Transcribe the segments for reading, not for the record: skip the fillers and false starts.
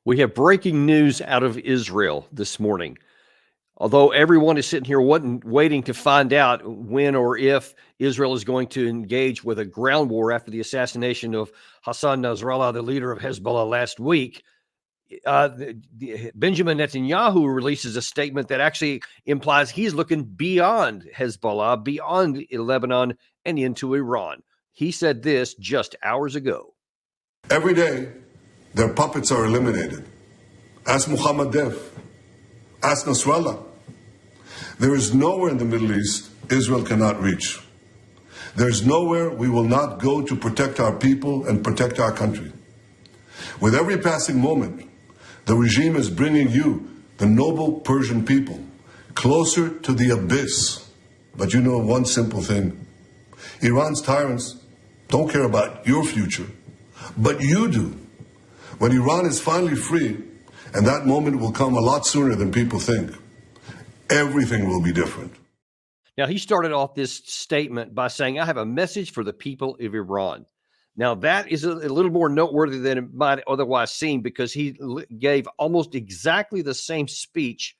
We have breaking news out of Israel this morning. Although everyone is sitting here waiting to find out when or if Israel is going to engage with a ground war after the assassination of Hassan Nasrallah, the leader of Hezbollah, last week, Benjamin Netanyahu releases a statement that actually implies he's looking beyond Hezbollah, beyond Lebanon, and into Iran. He said this just hours ago. Every day, their puppets are eliminated. Ask Muhammad Def. Ask Nasrallah. There is nowhere in the Middle East Israel cannot reach. There's nowhere we will not go to protect our people and protect our country. With every passing moment, the regime is bringing you, the noble Persian people, closer to the abyss. But you know one simple thing. Iran's tyrants don't care about your future, but you do. When Iran is finally free, and that moment will come a lot sooner than people think, everything will be different. Now, he started off this statement by saying, I have a message for the people of Iran. Now, that is a little more noteworthy than it might otherwise seem, because he gave almost exactly the same speech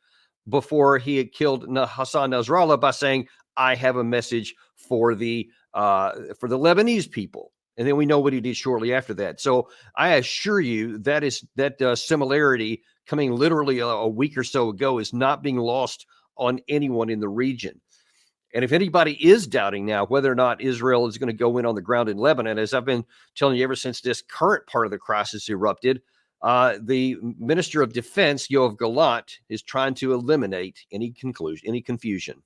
before he had killed Hassan Nasrallah by saying, I have a message for the Lebanese people. And then we know what he did shortly after that. So I assure you that similarity coming literally a week or so ago is not being lost on anyone in the region. And if anybody is doubting now whether or not Israel is going to go in on the ground in Lebanon, as I've been telling you ever since this current part of the crisis erupted, the Minister of Defense, Yoav Gallant, is trying to eliminate any confusion.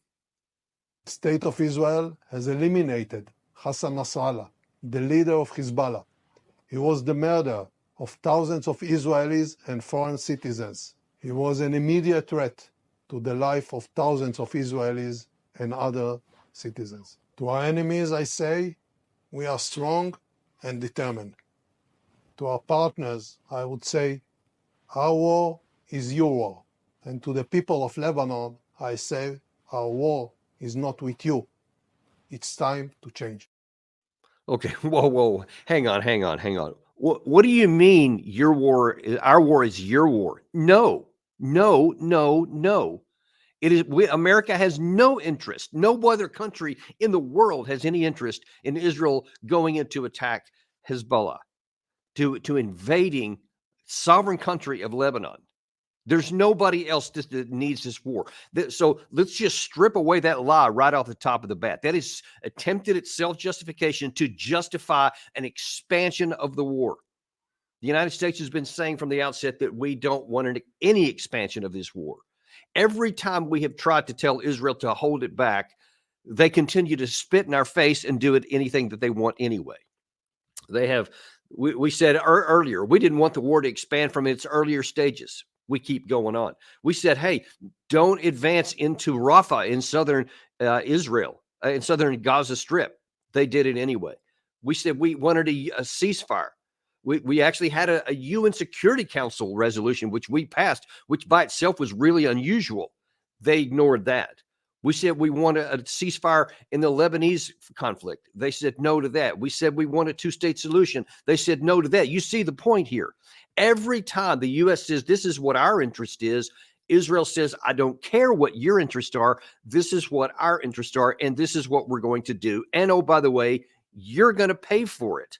The State of Israel has eliminated Hassan Nasrallah, the leader of Hezbollah. He was the murderer of thousands of Israelis and foreign citizens. He was an immediate threat to the life of thousands of Israelis and other citizens. To our enemies, I say, we are strong and determined. To our partners, I would say, our war is your war. And to the people of Lebanon, I say, our war is not with you. It's time to change. Okay, whoa, hang on. What do you mean your war, our war is your war? No. It is America has no interest. No other country in the world has any interest in Israel going into attack Hezbollah, to invading sovereign country of Lebanon. There's nobody else that needs this war. So let's just strip away that lie right off the top of the bat. That is attempted at self-justification to justify an expansion of the war. The United States has been saying from the outset that we don't want any expansion of this war. Every time we have tried to tell Israel to hold it back, they continue to spit in our face and do anything that they want anyway. They have, we said earlier, we didn't want the war to expand from its earlier stages. We keep going on. We said, hey, don't advance into Rafah in southern Israel, in southern Gaza Strip. They did it anyway. We said we wanted a ceasefire. We actually had a UN Security Council resolution, which we passed, which by itself was really unusual. They ignored that. We said we want a ceasefire in the Lebanese conflict. They said no to that. We said we want a two-state solution. They said no to that. You see the point here. Every time the U.S. says this is what our interest is, Israel says, I don't care what your interests are. This is what our interests are, and this is what we're going to do. And oh, by the way, you're going to pay for it.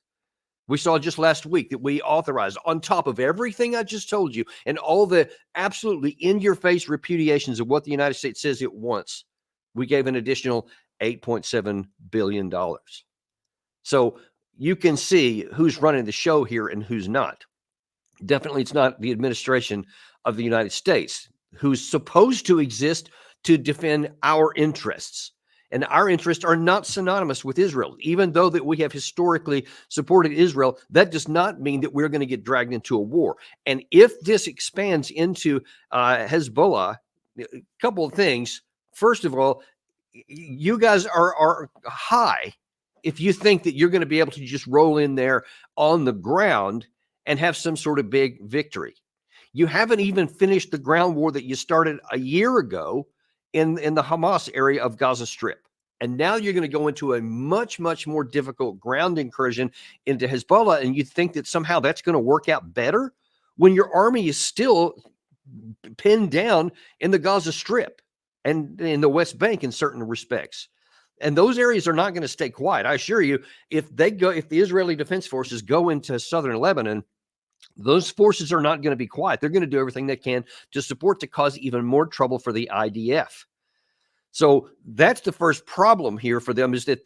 We saw just last week that we authorized, on top of everything I just told you and all the absolutely in-your-face repudiations of what the United States says it wants, we gave an additional $8.7 billion. So you can see who's running the show here and who's not. Definitely it's not the administration of the United States, who's supposed to exist to defend our interests. And our interests are not synonymous with Israel. Even though that we have historically supported Israel, that does not mean that we're going to get dragged into a war. And if this expands into Hezbollah, a couple of things. First of all, you guys are high if you think that you're going to be able to just roll in there on the ground and have some sort of big victory. You haven't even finished the ground war that you started a year ago in the Hamas area of Gaza Strip. And now you're going to go into a much, much more difficult ground incursion into Hezbollah. And you think that somehow that's going to work out better? when your army is still pinned down in the Gaza Strip and in the West Bank in certain respects. And those areas are not going to stay quiet. I assure you, if the Israeli Defense Forces go into southern Lebanon, those forces are not going to be quiet. They're going to do everything they can to support, to cause even more trouble for the IDF. So that's the first problem here for them, is that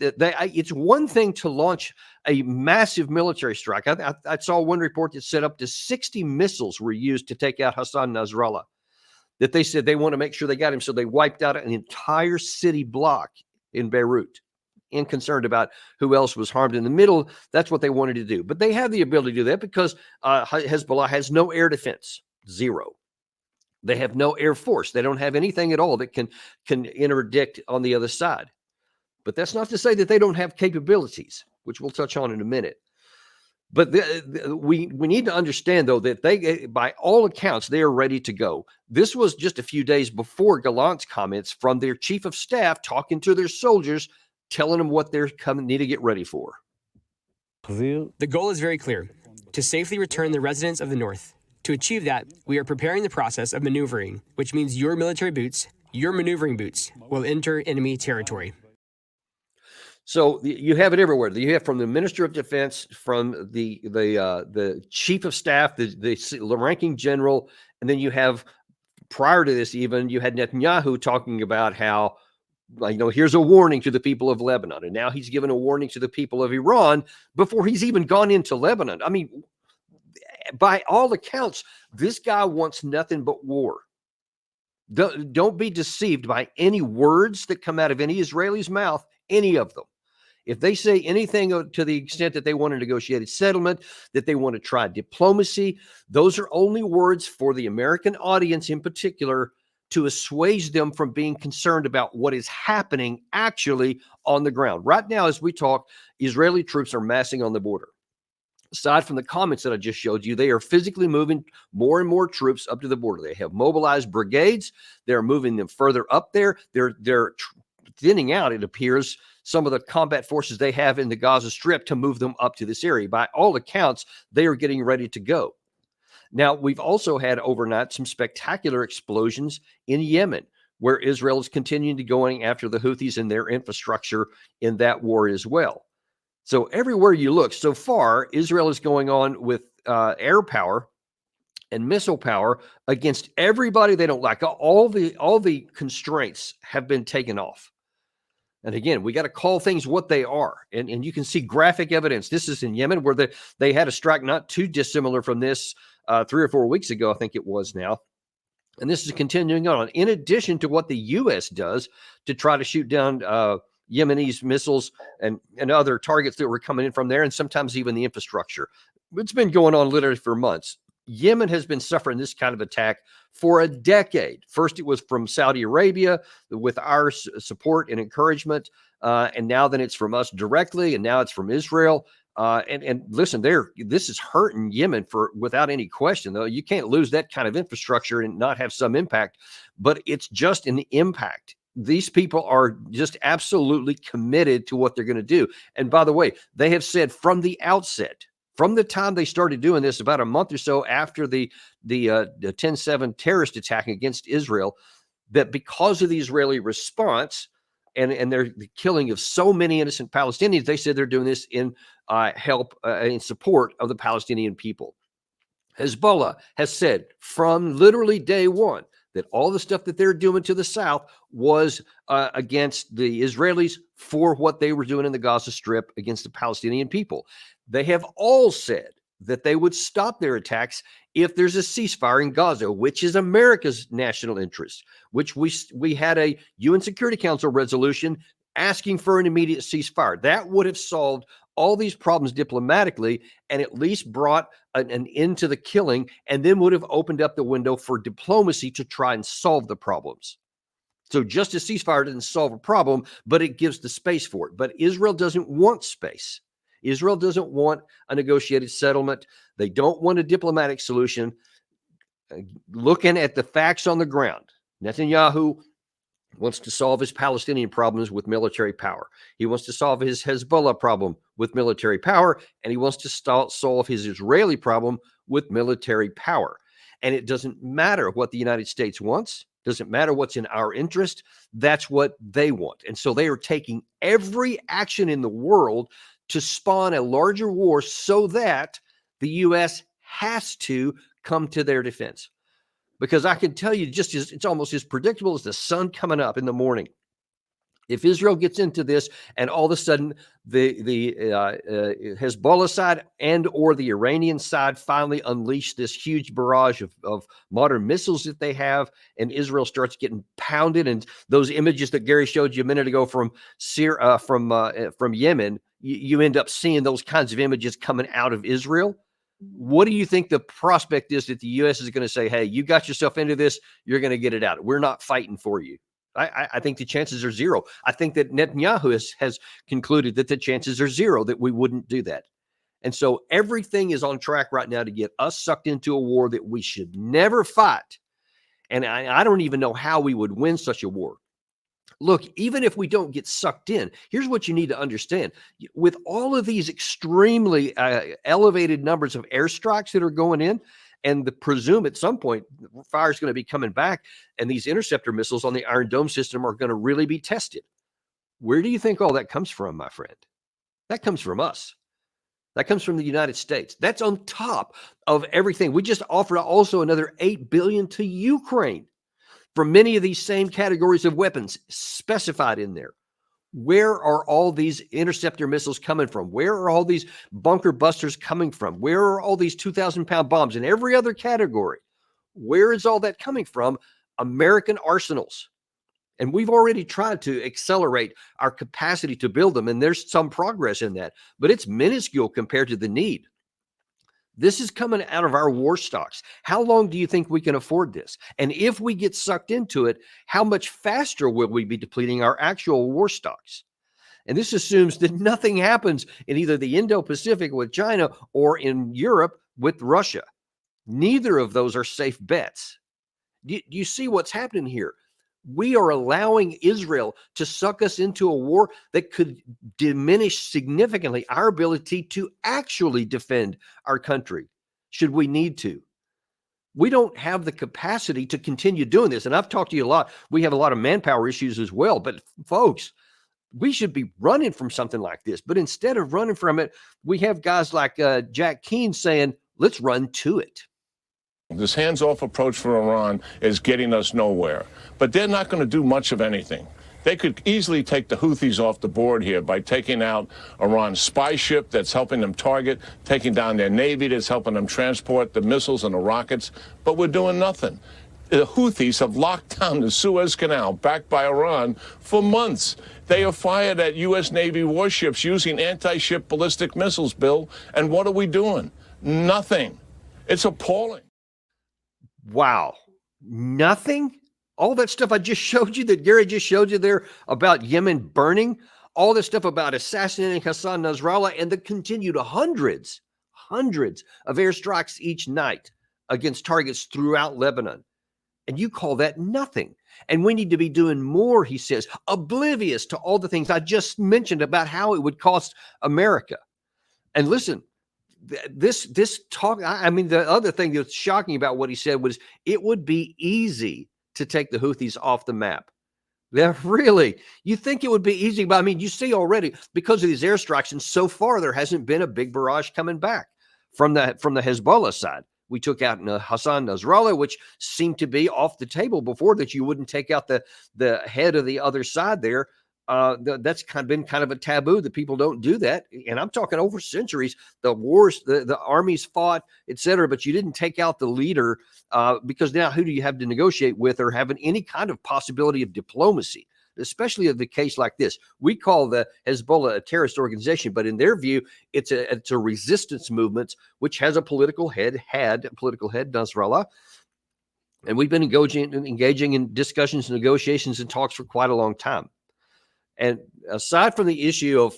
it's one thing to launch a massive military strike. I saw one report that said up to 60 missiles were used to take out Hassan Nasrallah, that they said they want to make sure they got him. So they wiped out an entire city block in Beirut, and concerned about who else was harmed in the middle. That's what they wanted to do. But they have the ability to do that because Hezbollah has no air defense, zero. They have no air force. They don't have anything at all that can interdict on the other side. But that's not to say that they don't have capabilities, which we'll touch on in a minute. But we need to understand, though, that they, by all accounts, they are ready to go. This was just a few days before Gallant's comments from their chief of staff talking to their soldiers, telling them what they're need to get ready for. The goal is very clear: to safely return the residents of the North. To achieve that, we are preparing the process of maneuvering, which means your military boots, your maneuvering boots, will enter enemy territory. So you have it everywhere. You have from the Minister of Defense, from the Chief of Staff, the ranking general, and then you have, prior to this even, you had Netanyahu talking about how, here's a warning to the people of Lebanon. And now he's given a warning to the people of Iran before he's even gone into Lebanon. I mean, by all accounts, this guy wants nothing but war. Don't be deceived by any words that come out of any Israeli's mouth, any of them. If they say anything to the extent that they want a negotiated settlement, that they want to try diplomacy, those are only words for the American audience in particular, to assuage them from being concerned about what is happening actually on the ground. Right now, as we talk, Israeli troops are massing on the border. Aside from the comments that I just showed you, they are physically moving more and more troops up to the border. They have mobilized brigades. They're moving them further up there. They're thinning out, it appears, some of the combat forces they have in the Gaza Strip to move them up to this area. By all accounts, they are getting ready to go. Now, we've also had overnight some spectacular explosions in Yemen, where Israel is continuing to going after the Houthis and their infrastructure in that war as well. So everywhere you look, so far, Israel is going on with air power and missile power against everybody they don't like. All the constraints have been taken off. And again, we got to call things what they are. And you can see graphic evidence. This is in Yemen, where they had a strike not too dissimilar from this 3 or 4 weeks ago, I think it was now. And this is continuing on, in addition to what the U.S. does to try to shoot down Yemenis missiles and other targets that were coming in from there, and sometimes even the infrastructure. It's been going on literally for months. Yemen has been suffering this kind of attack for a decade. First, it was from Saudi Arabia with our support and encouragement, and now then it's from us directly, and now it's from Israel. And listen, this is hurting Yemen without any question. Though you can't lose that kind of infrastructure and not have some impact, but it's just an impact. These people are just absolutely committed to what they're going to do. And by the way, they have said from the outset, from the time they started doing this, about a month or so after the 10/7 terrorist attack against Israel, that because of the Israeli response and the killing of so many innocent Palestinians, they said they're doing this in help in support of the Palestinian people. Hezbollah has said from literally day one that all the stuff that they're doing to the south was against the Israelis for what they were doing in the Gaza Strip against the Palestinian people. They have all said that they would stop their attacks if there's a ceasefire in Gaza, which is America's national interest, which we had a UN Security Council resolution asking for an immediate ceasefire. That would have solved all these problems diplomatically and at least brought an end to the killing, and then would have opened up the window for diplomacy to try and solve the problems. So just a ceasefire doesn't solve a problem, but it gives the space for it. But Israel doesn't want space. Israel doesn't want a negotiated settlement. They don't want a diplomatic solution. Looking at the facts on the ground, Netanyahu wants to solve his Palestinian problems with military power. He wants to solve his Hezbollah problem with military power, and he wants to solve his Israeli problem with military power. And it doesn't matter what the United States wants, doesn't matter what's in our interest. That's what they want. And so they are taking every action in the world to spawn a larger war so that the U.S. has to come to their defense. Because I can tell you, just as it's almost as predictable as the sun coming up in the morning. If Israel gets into this and all of a sudden the Hezbollah side and or the Iranian side finally unleash this huge barrage of modern missiles that they have, and Israel starts getting pounded, and those images that Gary showed you a minute ago from Yemen, you end up seeing those kinds of images coming out of Israel. What do you think the prospect is that the U.S. is going to say, hey, you got yourself into this, you're going to get it out. We're not fighting for you. I think the chances are zero. I think that Netanyahu has concluded that the chances are zero that we wouldn't do that. And so everything is on track right now to get us sucked into a war that we should never fight. And I don't even know how we would win such a war. Look, even if we don't get sucked in, here's what you need to understand. With all of these extremely elevated numbers of airstrikes that are going in, and the presume at some point fire is going to be coming back, and these interceptor missiles on the Iron Dome system are going to really be tested. Where do you think all that comes from, my friend? That comes from us. That comes from the United States. That's on top of everything. We just offered also another $8 billion to Ukraine for many of these same categories of weapons specified in there. Where are all these interceptor missiles coming from? Where are all these bunker busters coming from? Where are all these 2,000-pound bombs in every other category? Where is all that coming from? American arsenals. And we've already tried to accelerate our capacity to build them, and there's some progress in that, but it's minuscule compared to the need. This is coming out of our war stocks. How long do you think we can afford this? And if we get sucked into it, how much faster will we be depleting our actual war stocks? And this assumes that nothing happens in either the Indo-Pacific with China or in Europe with Russia. Neither of those are safe bets. Do you see what's happening here? We are allowing Israel to suck us into a war that could diminish significantly our ability to actually defend our country, should we need to. We don't have the capacity to continue doing this. And I've talked to you a lot. We have a lot of manpower issues as well. But folks, we should be running from something like this. But instead of running from it, we have guys like Jack Keane saying, let's run to it. This hands-off approach for Iran is getting us nowhere. But they're not going to do much of anything. They could easily take the Houthis off the board here by taking out Iran's spy ship that's helping them target, taking down their navy that's helping them transport the missiles and the rockets. But we're doing nothing. The Houthis have locked down the Suez Canal, backed by Iran, for months. They have fired at U.S. Navy warships using anti-ship ballistic missiles, Bill. And what are we doing? Nothing. It's appalling. Wow. Nothing? All that stuff I just showed you, that Gary just showed you there about Yemen burning, all this stuff about assassinating Hassan Nasrallah, and the continued hundreds of airstrikes each night against targets throughout Lebanon. And you call that nothing. And we need to be doing more, he says, oblivious to all the things I just mentioned about how it would cost America. And listen, this talk, I mean, the other thing that's shocking about what he said was it would be easy to take the Houthis off the map. Yeah, really? You think it would be easy? But I mean, you see already, because of these airstrikes, and so far there hasn't been a big barrage coming back from the Hezbollah side. We took out Hassan Nasrallah, which seemed to be off the table before, that you wouldn't take out the head of the other side there. That's been kind of a taboo, that people don't do that. And I'm talking over centuries, the wars, the armies fought, etc. But you didn't take out the leader, because now who do you have to negotiate with or have any kind of possibility of diplomacy, especially in the case like this? We call the Hezbollah a terrorist organization, but in their view, it's a resistance movement, which has a political head, Nasrallah. And we've been engaging in discussions, negotiations, and talks for quite a long time. And aside from the issue of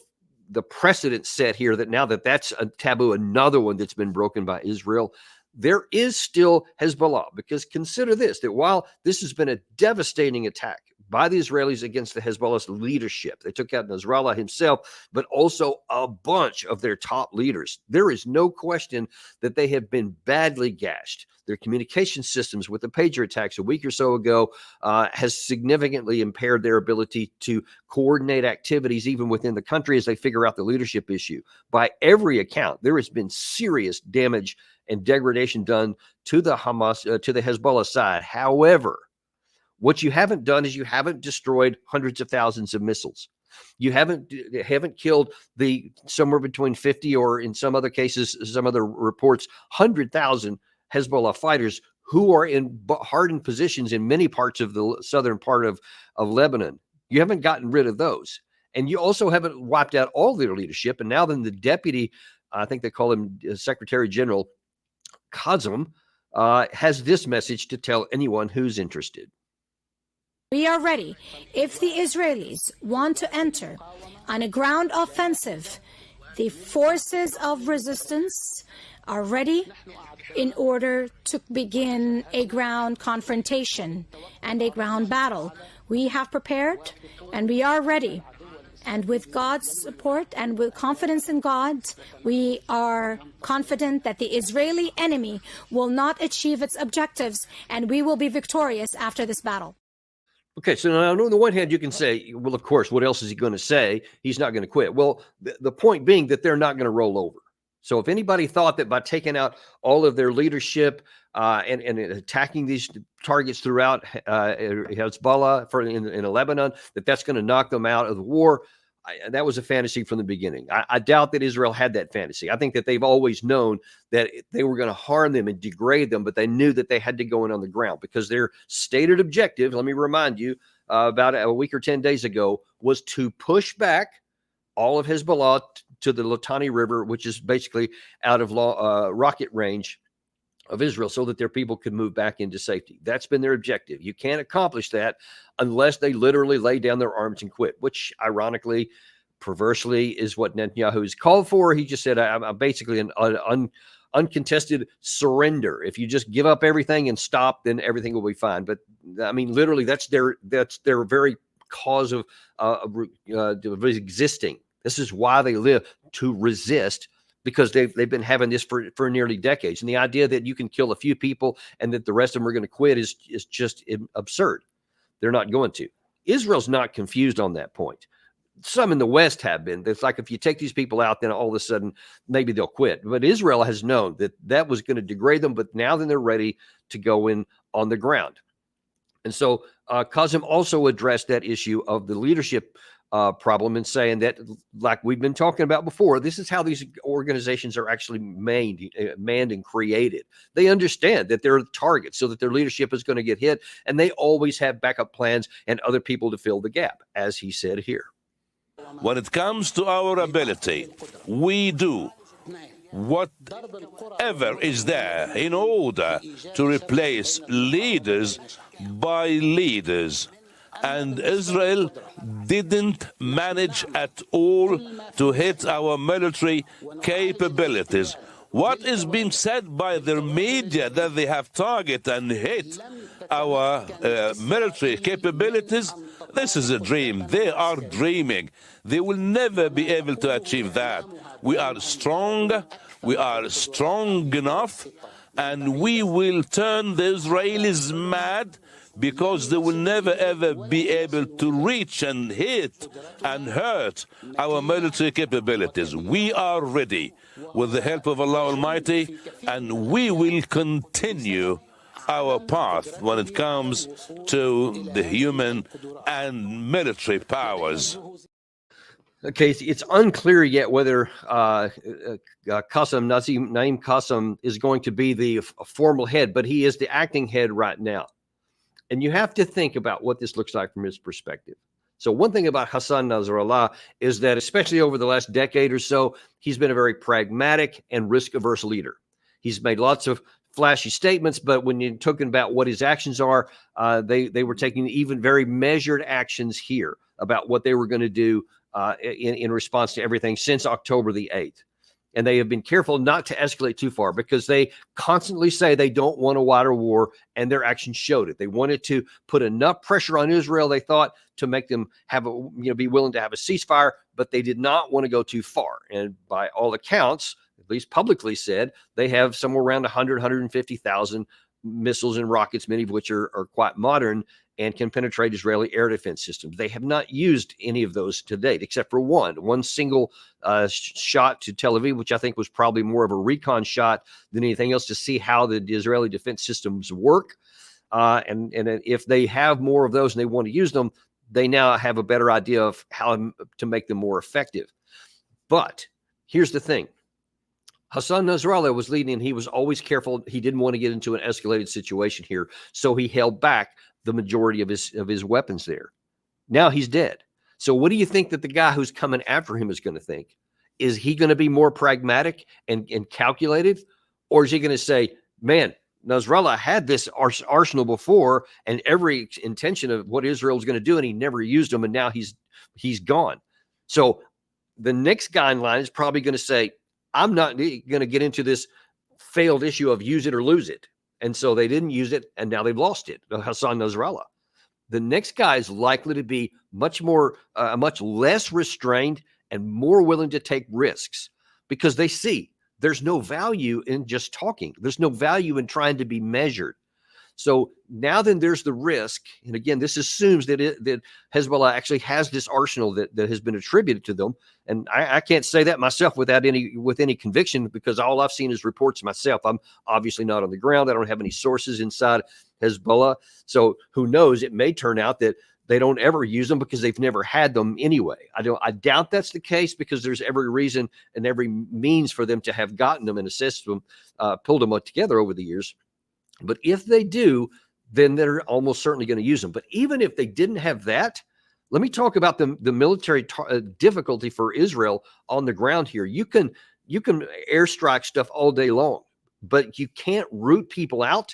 the precedent set here, that now that's a taboo, another one that's been broken by Israel, there is still Hezbollah. Because consider this, that while this has been a devastating attack by the Israelis against the Hezbollah's leadership. They took out Nasrallah himself, but also a bunch of their top leaders. There is no question that they have been badly gashed. Their communication systems with the pager attacks a week or so ago has significantly impaired their ability to coordinate activities even within the country as they figure out the leadership issue. By every account, there has been serious damage and degradation done to the to the Hezbollah side. However, what you haven't done is you haven't destroyed hundreds of thousands of missiles. You haven't killed the somewhere between 50 or in some other cases, some other reports, 100,000 Hezbollah fighters who are in hardened positions in many parts of the southern part of Lebanon. You haven't gotten rid of those. And you also haven't wiped out all their leadership. And now then the deputy, I think they call him Secretary General Qasem, has this message to tell anyone who's interested. We are ready. If the Israelis want to enter on a ground offensive, the forces of resistance are ready in order to begin a ground confrontation and a ground battle. We have prepared and we are ready. And with God's support and with confidence in God, we are confident that the Israeli enemy will not achieve its objectives and we will be victorious after this battle. Okay, so now on the one hand, you can say, well, of course, what else is he going to say? He's not going to quit. Well, the point being that they're not going to roll over. So if anybody thought that by taking out all of their leadership and attacking these targets throughout Hezbollah in Lebanon, that's going to knock them out of the war, that was a fantasy from the beginning. I doubt that Israel had that fantasy. I think that they've always known that they were going to harm them and degrade them, but they knew that they had to go in on the ground because their stated objective, let me remind you, about a week or 10 days ago, was to push back all of Hezbollah to the Litani River, which is basically out of rocket range of Israel, so that their people could move back into safety. That's been their objective. You can't accomplish that unless they literally lay down their arms and quit, which ironically, perversely, is what Netanyahu has called for. He just said, I'm basically an uncontested surrender. If you just give up everything and stop, then everything will be fine. But I mean, literally, that's their very cause of existing. This is why they live, to resist, because they've been having this for nearly decades. And the idea that you can kill a few people and that the rest of them are going to quit is just absurd. They're not going to. Israel's not confused on that point. Some in the West have been. It's like if you take these people out, then all of a sudden maybe they'll quit. But Israel has known that was going to degrade them, but now then they're ready to go in on the ground. And so Qasem also addressed that issue of the leadership problem and saying that, like we've been talking about before, this is how these organizations are actually manned and created. They understand that they're targets, so that their leadership is going to get hit, and they always have backup plans and other people to fill the gap, as he said here. When it comes to our ability, we do whatever is there in order to replace leaders by leaders. And Israel didn't manage at all to hit our military capabilities. What is being said by their media that they have targeted and hit our military capabilities, this is a dream. They are dreaming. They will never be able to achieve that. We are strong. We are strong enough, and we will turn the Israelis mad, because they will never, ever be able to reach and hit and hurt our military capabilities. We are ready with the help of Allah Almighty, and we will continue our path when it comes to the human and military powers. Okay, it's unclear yet whether Naim Qasem is going to be the formal head, but he is the acting head right now. And you have to think about what this looks like from his perspective. So one thing about Hassan Nasrallah is that, especially over the last decade or so, he's been a very pragmatic and risk-averse leader. He's made lots of flashy statements, but when you're talking about what his actions are, they were taking even very measured actions here about what they were going to do in response to everything since October the 8th. And they have been careful not to escalate too far because they constantly say they don't want a wider war, and their actions showed it. They wanted to put enough pressure on Israel, they thought, to make them have be willing to have a ceasefire, but they did not want to go too far. And by all accounts, at least publicly said, they have somewhere around 100, 150,000 missiles and rockets, many of which are quite modern and can penetrate Israeli air defense systems. They have not used any of those to date, except for one single shot to Tel Aviv, which I think was probably more of a recon shot than anything else to see how the Israeli defense systems work. And if they have more of those and they want to use them, they now have a better idea of how to make them more effective. But here's the thing. Hassan Nasrallah was leading, and he was always careful. He didn't want to get into an escalated situation here, so he held back the majority of his weapons there. Now he's dead. So what do you think that the guy who's coming after him is going to think? Is he going to be more pragmatic and calculated, or is he going to say, man, Nasrallah had this arsenal before and every intention of what Israel was going to do, and he never used them, and now he's gone. So the next guy in line is probably going to say, I'm not going to get into this failed issue of use it or lose it. And so they didn't use it, and now they've lost it, Hassan Nasrallah. The next guy is likely to be much less restrained and more willing to take risks because they see there's no value in just talking. There's no value in trying to be measured. So now then there's the risk. And again, this assumes that Hezbollah actually has this arsenal that has been attributed to them. And I can't say that myself with any conviction because all I've seen is reports myself. I'm obviously not on the ground. I don't have any sources inside Hezbollah. So who knows? It may turn out that they don't ever use them because they've never had them anyway. I doubt that's the case because there's every reason and every means for them to have gotten them and assessed them, pulled them together over the years. But if they do, then they're almost certainly going to use them. But even if they didn't have that, let me talk about the military difficulty for Israel on the ground here. You can airstrike stuff all day long, but you can't root people out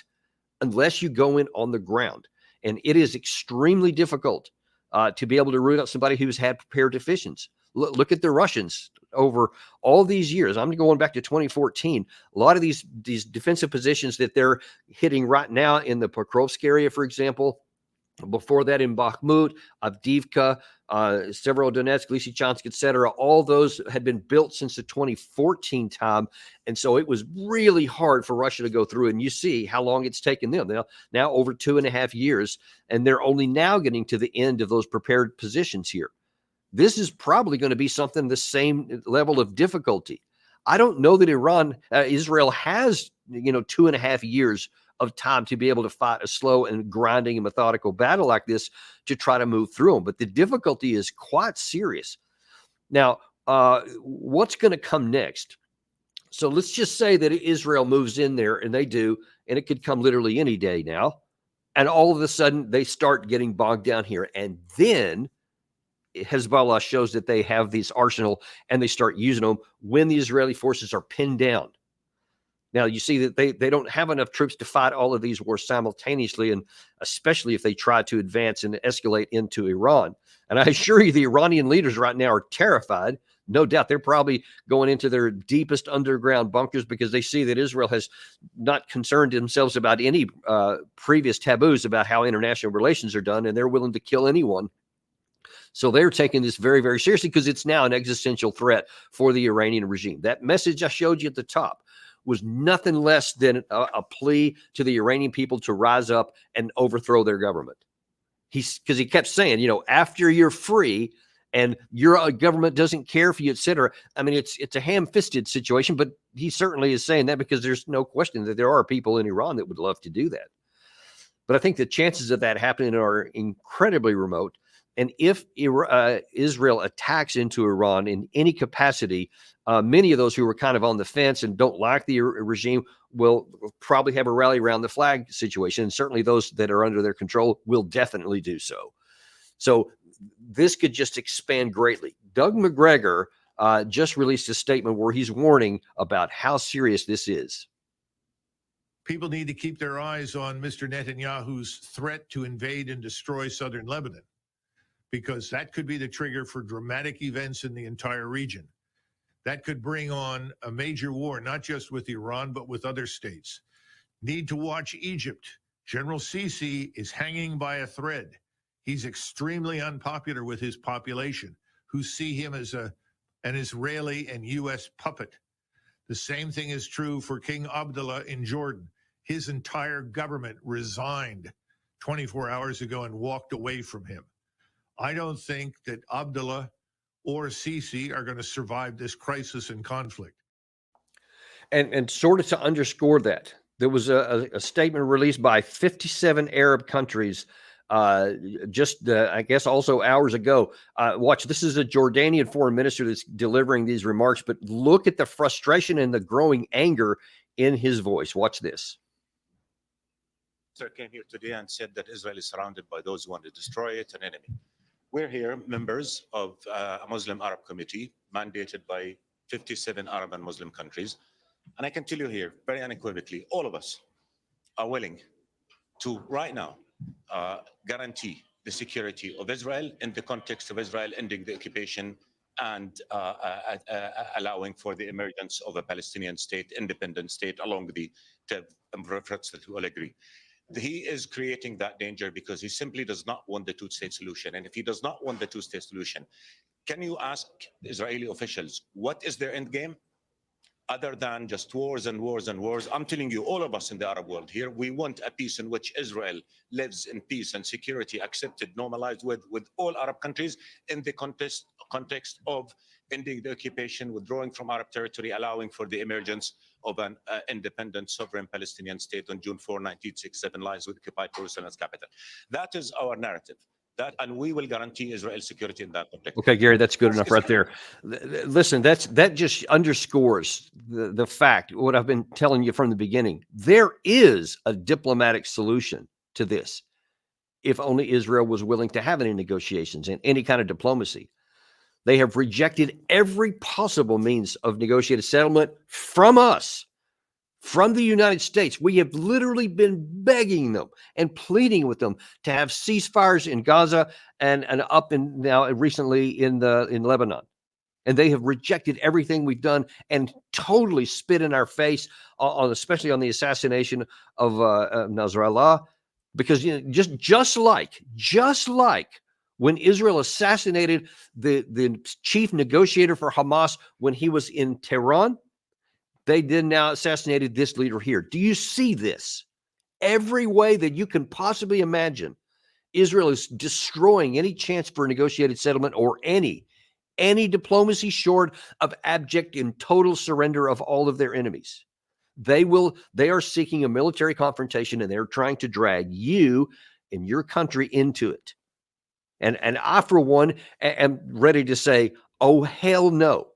unless you go in on the ground. And it is extremely difficult to be able to root out somebody who's had prepared deficiencies. Look at the Russians over all these years. I'm going back to 2014. A lot of these defensive positions that they're hitting right now in the Pokrovsk area, for example, before that in Bakhmut, Avdiivka, several Donetsk, Lysychansk, etc. All those had been built since the 2014 time. And so it was really hard for Russia to go through. And you see how long it's taken them. Now over 2.5 years. And they're only now getting to the end of those prepared positions here. This is probably going to be something the same level of difficulty. I don't know that Israel has, 2.5 years of time to be able to fight a slow and grinding and methodical battle like this to try to move through them. But the difficulty is quite serious. Now, what's going to come next? So let's just say that Israel moves in there, and they do, and it could come literally any day now. And all of a sudden, they start getting bogged down here. And then Hezbollah shows that they have this arsenal, and they start using them when the Israeli forces are pinned down. Now, you see that they don't have enough troops to fight all of these wars simultaneously, and especially if they try to advance and escalate into Iran. And I assure you, the Iranian leaders right now are terrified. No doubt they're probably going into their deepest underground bunkers because they see that Israel has not concerned themselves about any previous taboos about how international relations are done, and they're willing to kill anyone. So they're taking this very, very seriously because it's now an existential threat for the Iranian regime. That message I showed you at the top was nothing less than a plea to the Iranian people to rise up and overthrow their government. Because he kept saying, after you're free and your government doesn't care for you, et cetera. I mean, it's a ham-fisted situation, but he certainly is saying that because there's no question that there are people in Iran that would love to do that. But I think the chances of that happening are incredibly remote. And if Israel attacks into Iran in any capacity, many of those who were kind of on the fence and don't like the regime will probably have a rally around the flag situation. And certainly those that are under their control will definitely do so. So this could just expand greatly. Doug McGregor just released a statement where he's warning about how serious this is. People need to keep their eyes on Mr. Netanyahu's threat to invade and destroy southern Lebanon, because that could be the trigger for dramatic events in the entire region. That could bring on a major war, not just with Iran, but with other states. Need to watch Egypt. General Sisi is hanging by a thread. He's extremely unpopular with his population, who see him as an Israeli and U.S. puppet. The same thing is true for King Abdullah in Jordan. His entire government resigned 24 hours ago and walked away from him. I don't think that Abdullah or Sisi are going to survive this crisis and conflict. And sort of to underscore that, there was a statement released by 57 Arab countries I guess also hours ago. Watch, this is a Jordanian foreign minister that's delivering these remarks, but look at the frustration and the growing anger in his voice. Watch this. Came here today and said that Israel is surrounded by those who want to destroy it, an enemy. We're here, members of a Muslim Arab committee mandated by 57 Arab and Muslim countries. And I can tell you here, very unequivocally, all of us are willing to, right now, guarantee the security of Israel in the context of Israel ending the occupation and allowing for the emergence of a Palestinian state, independent state, along the threats that we all agree. He is creating that danger because he simply does not want the two-state solution. And if he does not want the two-state solution, can you ask Israeli officials, what is their end game? Other than just wars and wars and wars. I'm telling you, all of us in the Arab world here, we want a peace in which Israel lives in peace and security, accepted, normalized with all Arab countries in the context of ending the occupation, withdrawing from Arab territory, allowing for the emergence of an independent sovereign Palestinian state on June 4, 1967, lies with occupied Jerusalem as capital. That is our narrative. And we will guarantee Israel's security in that context. Okay, Gary, that's good enough right there. Listen, that just underscores the fact, what I've been telling you from the beginning. There is a diplomatic solution to this if only Israel was willing to have any negotiations and any kind of diplomacy. They have rejected every possible means of negotiated settlement from us, from the United States. We have literally been begging them and pleading with them to have ceasefires in Gaza and up in now recently in Lebanon. And they have rejected everything we've done and totally spit in our face, especially on the assassination of Nasrallah, because just like when Israel assassinated the chief negotiator for Hamas when he was in Tehran, they then now assassinated this leader here. Do you see this? Every way that you can possibly imagine, Israel is destroying any chance for a negotiated settlement or any diplomacy short of abject and total surrender of all of their enemies. They are seeking a military confrontation, and they're trying to drag you and your country into it. And I, for one, am ready to say, oh, hell no.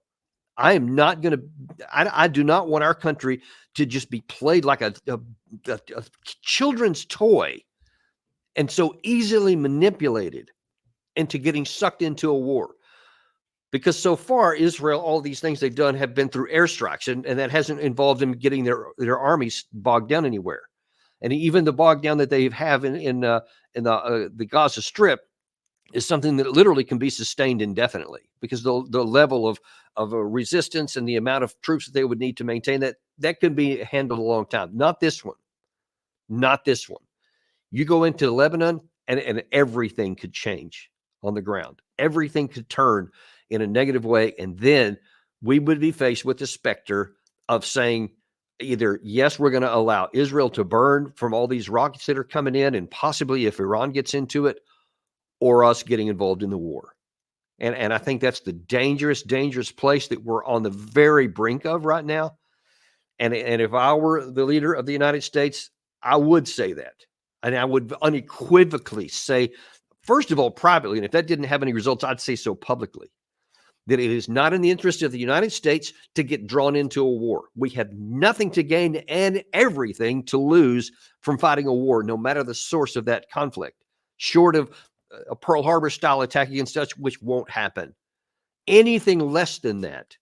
I am not going to, I do not want our country to just be played like a children's toy and so easily manipulated into getting sucked into a war. Because so far, Israel, all these things they've done have been through airstrikes, and that hasn't involved them getting their armies bogged down anywhere. And even the bogged down that they have in the Gaza Strip is something that literally can be sustained indefinitely, because the level of resistance and the amount of troops that they would need to maintain that can be handled a long time. Not this one. You go into Lebanon and everything could change on the ground. Everything could turn in a negative way. And then we would be faced with the specter of saying either, yes, we're going to allow Israel to burn from all these rockets that are coming in, and possibly if Iran gets into it, or us getting involved in the war. And I think that's the dangerous place that we're on the very brink of right now. And if I were the leader of the United States, I would say that. And I would unequivocally say, first of all, privately, and if that didn't have any results, I'd say so publicly, that it is not in the interest of the United States to get drawn into a war. We have nothing to gain and everything to lose from fighting a war, no matter the source of that conflict, short of a Pearl Harbor style attack against us, which won't happen. Anything less than that,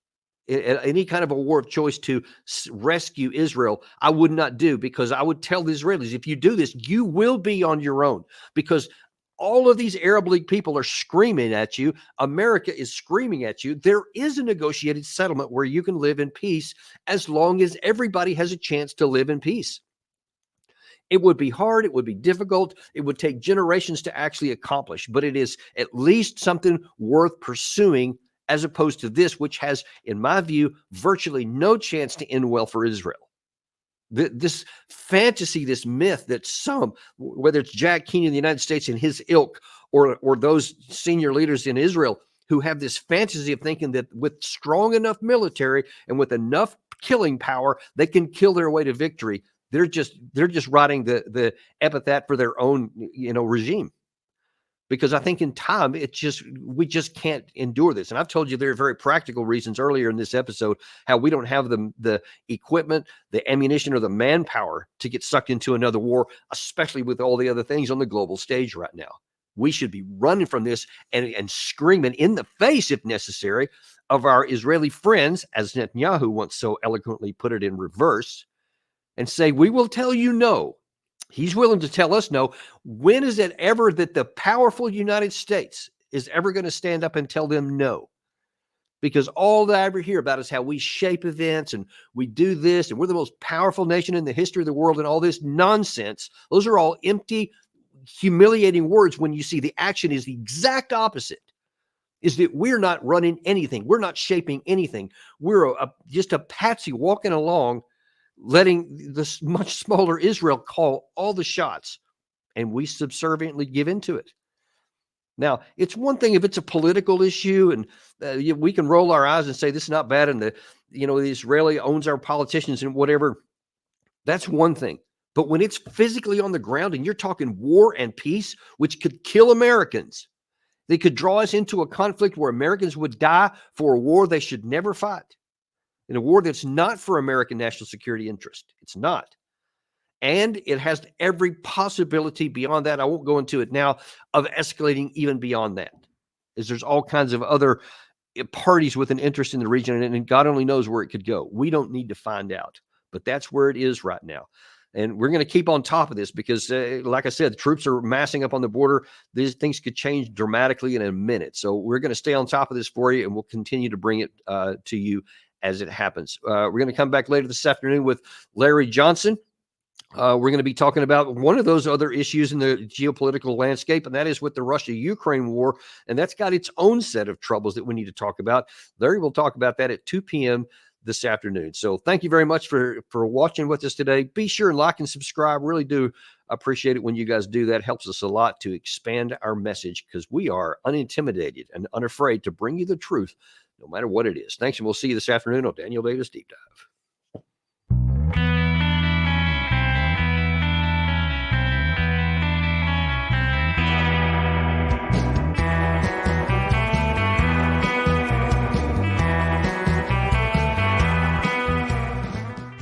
any kind of a war of choice to rescue Israel, I would not do, because I would tell the Israelis, if you do this, you will be on your own, because All of these Arab League people are screaming at you. America is screaming at you. There is a negotiated settlement where you can live in peace as long as everybody has a chance to live in peace. It would be hard. It would be difficult. It would take generations to actually accomplish, but it is at least something worth pursuing as opposed to this, which has, in my view, virtually no chance to end well for Israel. This fantasy, this myth that some, whether it's Jack Keeney in the United States and his ilk, or those senior leaders in Israel who have this fantasy of thinking that with strong enough military and with enough killing power, they can kill their way to victory. They're just writing the epithet for their own, regime. Because I think in time, we just can't endure this. And I've told you there are very practical reasons earlier in this episode how we don't have the equipment, the ammunition, or the manpower to get sucked into another war, especially with all the other things on the global stage right now. We should be running from this and screaming in the face, if necessary, of our Israeli friends, as Netanyahu once so eloquently put it in reverse, and say, we will tell you no. He's willing to tell us no. When is it ever that the powerful United States is ever going to stand up and tell them no? Because all that I ever hear about is how we shape events and we do this and we're the most powerful nation in the history of the world and all this nonsense. Those are all empty, humiliating words when you see the action is the exact opposite. Is that we're not running anything. We're not shaping anything. We're just a patsy walking along, letting this much smaller Israel call all the shots, and we subserviently give into it. Now, it's one thing if it's a political issue and we can roll our eyes and say this is not bad and the Israeli owns our politicians and whatever. That's one thing. But when it's physically on the ground and you're talking war and peace, which could kill Americans, they could draw us into a conflict where Americans would die for a war they should never fight. In a war that's not for American national security interest. It's not. And it has every possibility beyond that, I won't go into it now, of escalating even beyond that. Is there's all kinds of other parties with an interest in the region, and God only knows where it could go. We don't need to find out. But that's where it is right now. And we're going to keep on top of this because, like I said, the troops are massing up on the border. These things could change dramatically in a minute. So we're going to stay on top of this for you, and we'll continue to bring it to you as it happens. We're going to come back later this afternoon with Larry Johnson. We're going to be talking about one of those other issues in the geopolitical landscape, and that is with the Russia-Ukraine war. And that's got its own set of troubles that we need to talk about. Larry will talk about that at 2 p.m. this afternoon. So thank you very much for watching with us today. Be sure and like and subscribe. Really do appreciate it when you guys do that. It helps us a lot to expand our message because we are unintimidated and unafraid to bring you the truth no matter what it is. Thanks, and we'll see you this afternoon on Daniel Davis Deep Dive.